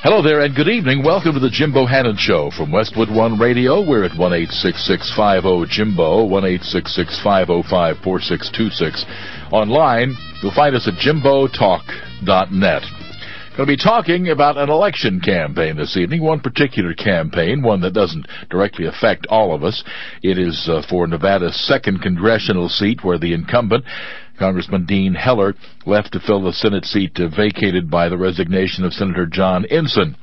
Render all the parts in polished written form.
Hello there and good evening. Welcome to the Jim Bohannon Show from Westwood One Radio. We're at 1-866-50-JIMBO, 1-866-505-4626. Online, you'll find us at jimbotalk.net. Going to be talking about an election campaign this evening, one particular campaign, one that doesn't directly affect all of us. It is for Nevada's 2nd congressional seat, where the incumbent, Congressman Dean Heller, left to fill the Senate seat vacated by the resignation of Senator John Ensign.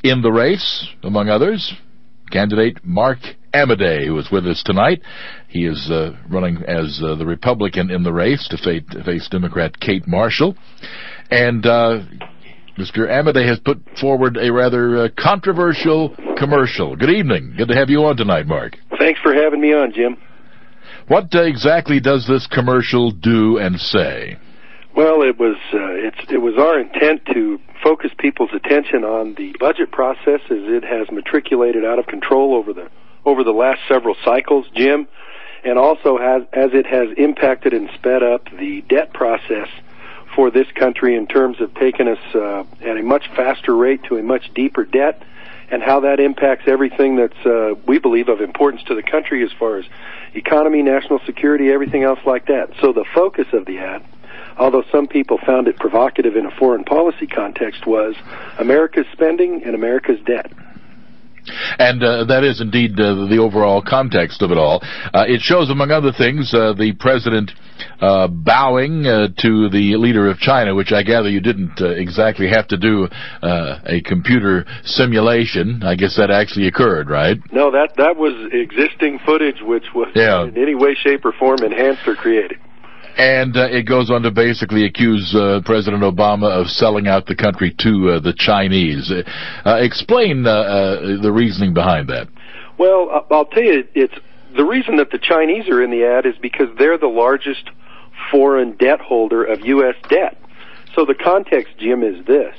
In the race, among others, candidate Mark Amodei, who is with us tonight. He is running as the Republican in the race to face Democrat Kate Marshall. And Mr. Amodei has put forward a rather controversial commercial. Good evening. Good to have you on tonight, Mark. Thanks for having me on, Jim. What exactly does this commercial do and say? Well, it was our intent to focus people's attention on the budget process as it has matriculated out of control over the last several cycles, Jim, and also as it has impacted and sped up the debt process for this country in terms of taking us at a much faster rate to a much deeper debt, and how that impacts everything that's, we believe, of importance to the country as far as economy, national security, everything else like that. So the focus of the ad, although some people found it provocative in a foreign policy context, was America's spending and America's debt. And that is indeed the overall context of it all. It shows, among other things, the president bowing to the leader of China, which I gather you didn't exactly have to do a computer simulation. I guess that actually occurred, right? No, that was existing footage, which was in any way, shape, or form enhanced or created. And it goes on to basically accuse President Obama of selling out the country to the Chinese. Explain the reasoning behind that. Well, I'll tell you, it's the reason that the Chinese are in the ad is because they're the largest foreign debt holder of U.S. debt. So the context, Jim, is this.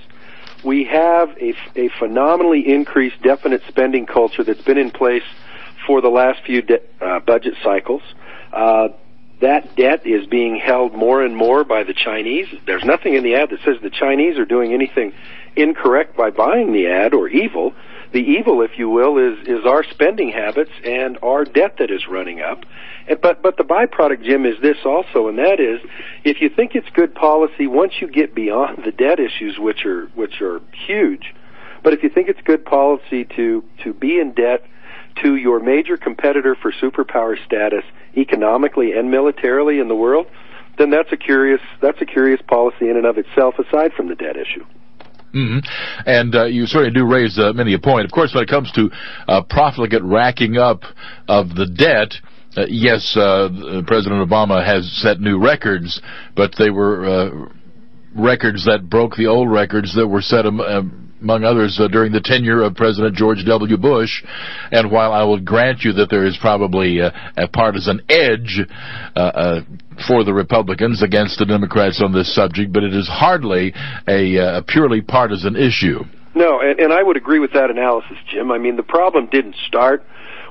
We have a phenomenally increased definite spending culture that's been in place for the last few budget cycles. That debt is being held more and more by the Chinese. There's nothing in the ad that says the Chinese are doing anything incorrect by buying the ad or evil. The evil, if you will, is our spending habits and our debt that is running up. But the byproduct, Jim, is this also, and that is, if you think it's good policy, once you get beyond the debt issues, which are huge, but if you think it's good policy to be in debt to your major competitor for superpower status economically and militarily in the world, then that's a curious policy in and of itself, aside from the debt issue. Mm-hmm. And you certainly do raise many a point. Of course, when it comes to profligate racking up of the debt, yes, President Obama has set new records, but they were records that broke the old records that were set among others during the tenure of President George W. Bush. And while I will grant you that there is probably a partisan edge for the Republicans against the Democrats on this subject, but it is hardly a purely partisan issue. No, and I would agree with that analysis, Jim. I mean, the problem didn't start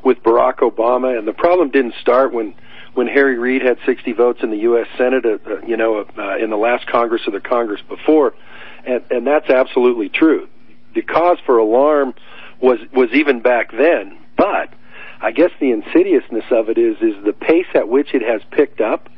with Barack Obama, and the problem didn't start when Harry Reid had 60 votes in the U.S. Senate, in the last Congress or the Congress before, and that's absolutely true. The cause for alarm was even back then, but I guess the insidiousness of it is the pace at which it has picked up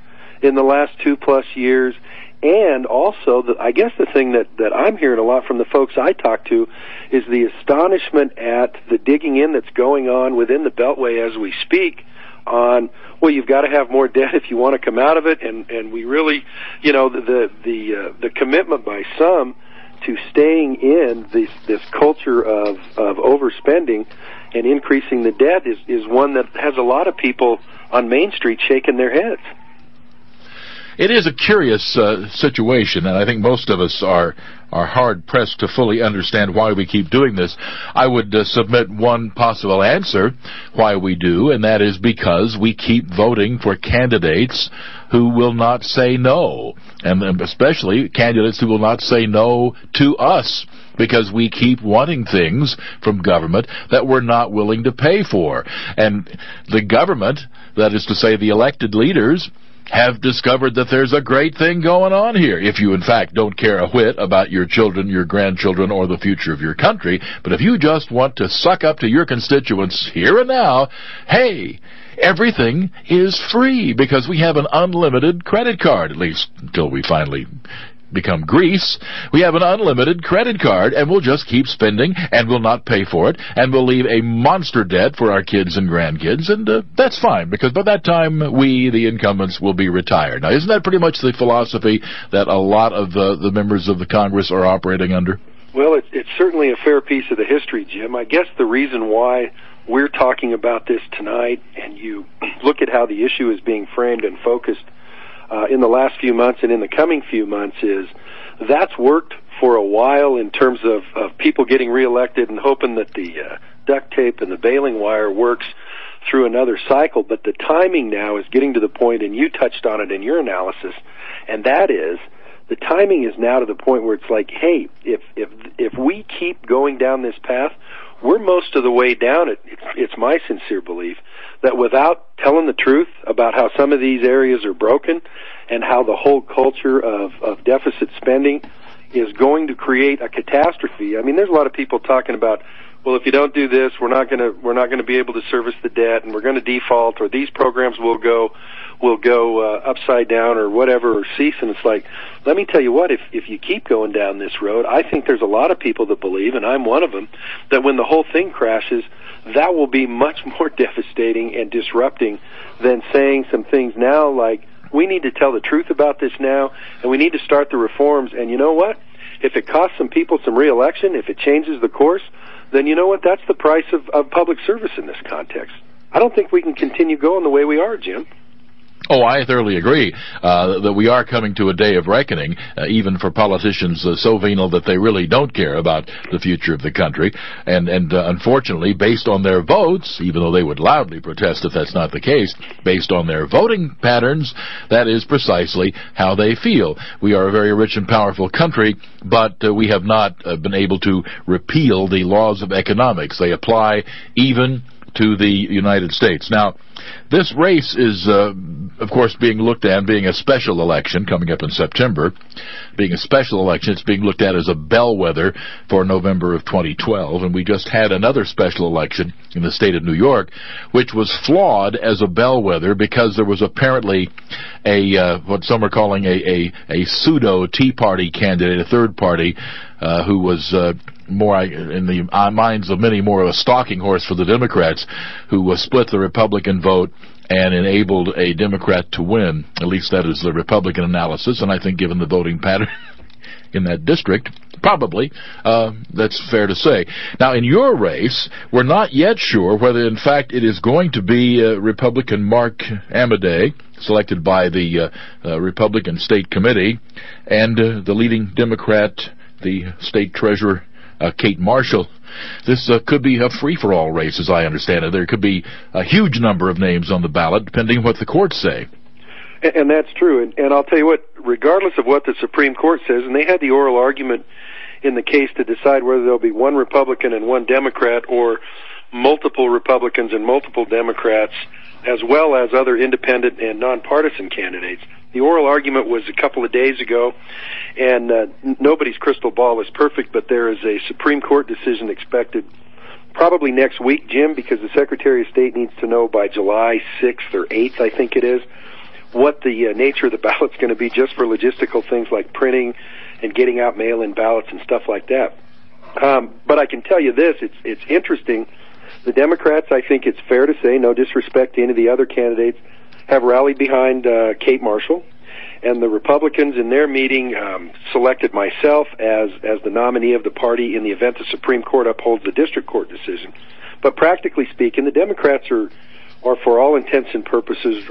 in the last 2+ years, and also I guess the thing that I'm hearing a lot from the folks I talk to is the astonishment at the digging in that's going on within the Beltway as we speak on, well, you've got to have more debt if you want to come out of it, and we really, the commitment by some to staying in this culture of overspending and increasing the debt is one that has a lot of people on Main Street shaking their heads. It is a curious situation, and I think most of us are hard-pressed to fully understand why we keep doing this. I would submit one possible answer why we do, and that is because we keep voting for candidates who will not say no, and especially candidates who will not say no to us, because we keep wanting things from government that we're not willing to pay for. And the government, that is to say the elected leaders, have discovered that there's a great thing going on here, if you in fact don't care a whit about your children, your grandchildren, or the future of your country. But if you just want to suck up to your constituents here and now, hey, everything is free because we have an unlimited credit card, at least until we finally become Greece. We have an unlimited credit card, and we'll just keep spending, and we'll not pay for it, and we'll leave a monster debt for our kids and grandkids, and that's fine, because by that time, we, the incumbents, will be retired. Now, isn't that pretty much the philosophy that a lot of the members of the Congress are operating under? Well, it's certainly a fair piece of the history, Jim. I guess the reason why we're talking about this tonight, and you look at how the issue is being framed and focused in the last few months and in the coming few months, is that's worked for a while in terms of people getting reelected and hoping that the duct tape and the baling wire works through another cycle. But the timing now is getting to the point, and you touched on it in your analysis, and that is the timing is now to the point where it's like, hey, if we keep going down this path, we're most of the way down it. It's my sincere belief that without telling the truth about how some of these areas are broken and how the whole culture of deficit spending is going to create a catastrophe. I mean, there's a lot of people talking about, well, if you don't do this, we're not going to be able to service the debt, and we're going to default, or these programs will go upside down, or whatever, or cease. And it's like, let me tell you what, if you keep going down this road, I think there's a lot of people that believe, and I'm one of them, that when the whole thing crashes, that will be much more devastating and disrupting than saying some things now like, we need to tell the truth about this now, and we need to start the reforms. And you know what? If it costs some people some re-election, if it changes the course, then you know what? That's the price of public service in this context. I don't think we can continue going the way we are, Jim. Oh, I thoroughly agree that we are coming to a day of reckoning, even for politicians so venal that they really don't care about the future of the country. And unfortunately, based on their votes, even though they would loudly protest if that's not the case, based on their voting patterns, that is precisely how they feel. We are a very rich and powerful country, but we have not been able to repeal the laws of economics. They apply even to the United States. Now, this race is, of course, being looked at, being a special election coming up in September. Being a special election, it's being looked at as a bellwether for November of 2012, and we just had another special election in the state of New York, which was flawed as a bellwether because there was apparently what some are calling a pseudo Tea Party candidate, a third party, who was more, in the minds of many, more of a stalking horse for the Democrats, who split the Republican vote and enabled a Democrat to win. At least that is the Republican analysis, and I think given the voting pattern in that district, probably, that's fair to say. Now, in your race, we're not yet sure whether, in fact, it is going to be Republican Mark Amodei, selected by the Republican State Committee, and the leading Democrat, the State Treasurer, Kate Marshall. This could be a free-for-all race, as I understand it. There could be a huge number of names on the ballot, depending on what the courts say. And that's true. And I'll tell you what, regardless of what the Supreme Court says, and they had the oral argument in the case to decide whether there'll be one Republican and one Democrat, or multiple Republicans and multiple Democrats, as well as other independent and nonpartisan candidates. The oral argument was a couple of days ago, and nobody's crystal ball is perfect, but there is a Supreme Court decision expected probably next week, Jim, because the Secretary of State needs to know by July 6th or 8th, I think it is, what the nature of the ballot's going to be, just for logistical things like printing and getting out mail-in ballots and stuff like that. But I can tell you this, it's interesting. The Democrats, I think it's fair to say, no disrespect to any of the other candidates, have rallied behind Kate Marshall, and the Republicans in their meeting selected myself as the nominee of the party in the event the Supreme Court upholds the district court decision. But practically speaking, the Democrats are for all intents and purposes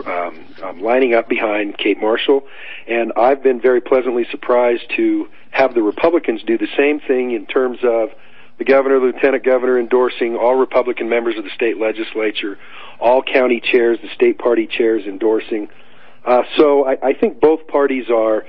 lining up behind Kate Marshall, and I've been very pleasantly surprised to have the Republicans do the same thing in terms of the governor, the lieutenant governor endorsing, all Republican members of the state legislature, all county chairs, the state party chairs endorsing. So I think both parties are,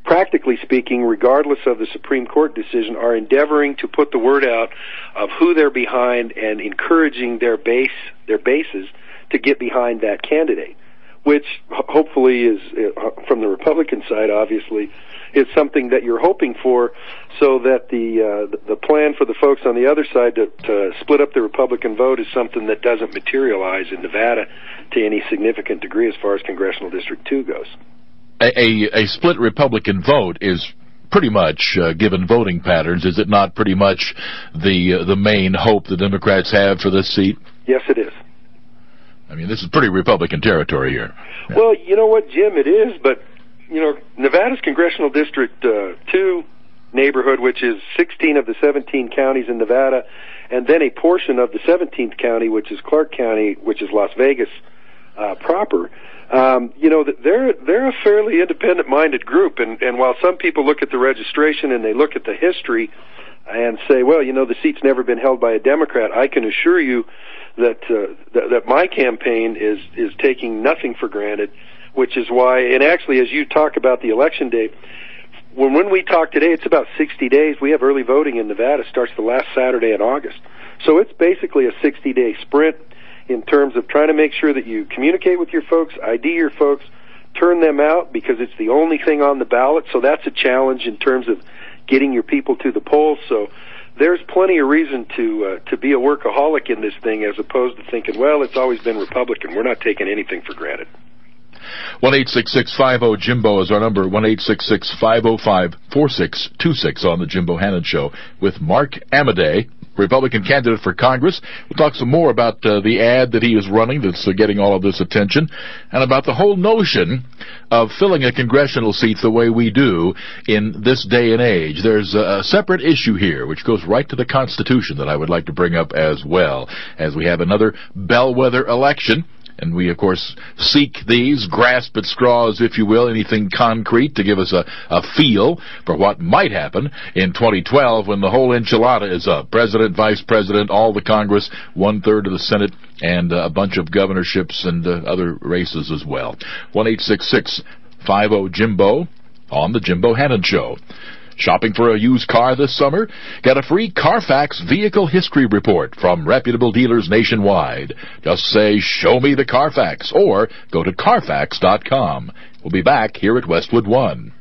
practically speaking, regardless of the Supreme Court decision, are endeavoring to put the word out of who they're behind and encouraging their bases to get behind that candidate. which hopefully is, from the Republican side, obviously, is something that you're hoping for, so that the plan for the folks on the other side to split up the Republican vote is something that doesn't materialize in Nevada to any significant degree as far as Congressional District 2 goes. A split Republican vote is pretty much, given voting patterns, is it not pretty much the main hope the Democrats have for this seat? Yes, it is. I mean, this is pretty Republican territory here. Yeah. Well, you know what, Jim, it is, but, you know, Nevada's Congressional District 2 neighborhood, which is 16 of the 17 counties in Nevada, and then a portion of the 17th county, which is Clark County, which is Las Vegas proper. You know, they're a fairly independent-minded group, and while some people look at the registration and they look at the history and say, well, you know, the seat's never been held by a Democrat, I can assure you that my campaign is taking nothing for granted, which is why, and actually, as you talk about the election day, when we talk today, it's about 60 days. We have early voting in Nevada, starts the last Saturday in August. So it's basically a 60-day sprint in terms of trying to make sure that you communicate with your folks, ID your folks, turn them out, because it's the only thing on the ballot. So that's a challenge in terms of getting your people to the polls. So there's plenty of reason to be a workaholic in this thing, as opposed to thinking, well, it's always been Republican. We're not taking anything for granted. 1-866-50-JIMBO is our number, 1-866-505-4626 on the Jim Bohannon Show with Mark Amodei, Republican candidate for Congress. We'll talk some more about the ad that he is running that's getting all of this attention, and about the whole notion of filling a congressional seat the way we do in this day and age. There's a separate issue here which goes right to the Constitution that I would like to bring up as well, as we have another bellwether election. And we, of course, seek these, grasp at straws, if you will, anything concrete to give us a feel for what might happen in 2012 when the whole enchilada is up. President, Vice President, all the Congress, 1/3 of the Senate, and a bunch of governorships and other races as well. 1-866-50-JIMBO on the Jim Bohannon Show. Shopping for a used car this summer? Get a free Carfax Vehicle History Report from reputable dealers nationwide. Just say, "Show me the Carfax," or go to Carfax.com. We'll be back here at Westwood One.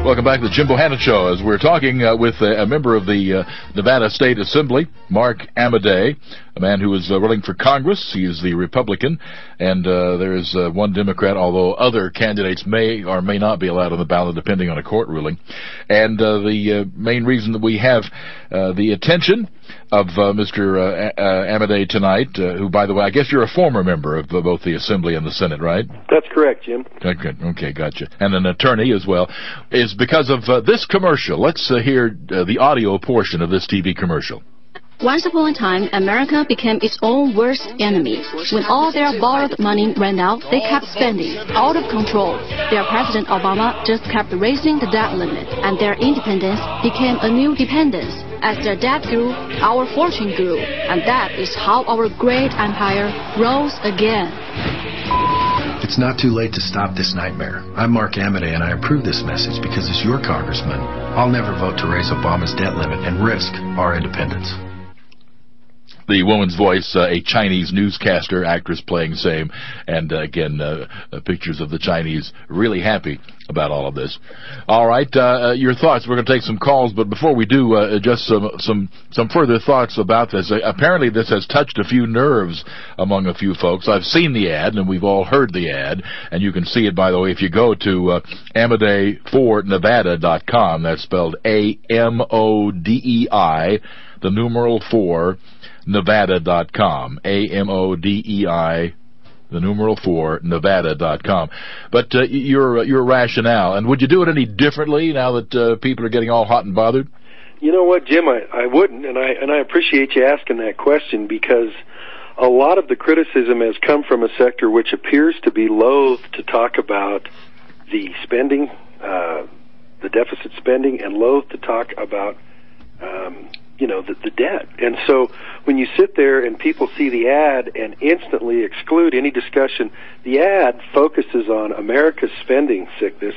Welcome back to the Jim Bohannon Show, as we're talking with a member of the Nevada State Assembly, Mark Amodei, a man who is running for Congress. He is the Republican, and there is one Democrat, although other candidates may or may not be allowed on the ballot depending on a court ruling. And the main reason that we have the attention of Mr. Amodei tonight, who, by the way, I guess you're a former member of both the Assembly and the Senate, right? That's correct, Jim. Okay, gotcha. And an attorney as well, is because of this commercial. Let's hear the audio portion of this TV commercial. Once upon a time, America became its own worst enemy. When all their borrowed money ran out, they kept spending, out of control. Their President Obama just kept raising the debt limit, and their independence became a new dependence. As their debt grew, our fortune grew, and that is how our great empire rose again. It's not too late to stop this nightmare. I'm Mark Amodei, and I approve this message because as your congressman, I'll never vote to raise Obama's debt limit and risk our independence. The woman's voice, a Chinese newscaster, actress playing same, and again, pictures of the Chinese really happy about all of this. All right, your thoughts. We're going to take some calls, but before we do, just some further thoughts about this. Apparently, this has touched a few nerves among a few folks. I've seen the ad, and we've all heard the ad, and you can see it, by the way, if you go to Amodei4Nevada.com. That's spelled AMODEI, the numeral 4. Nevada.com, AMODEI, the numeral 4, Nevada.com. But your rationale, and would you do it any differently now that people are getting all hot and bothered? You know what, Jim, I wouldn't, and I appreciate you asking that question, because a lot of the criticism has come from a sector which appears to be loath to talk about the spending, the deficit spending, and loath to talk about the debt. And so when you sit there and people see the ad and instantly exclude any discussion, the ad focuses on America's spending sickness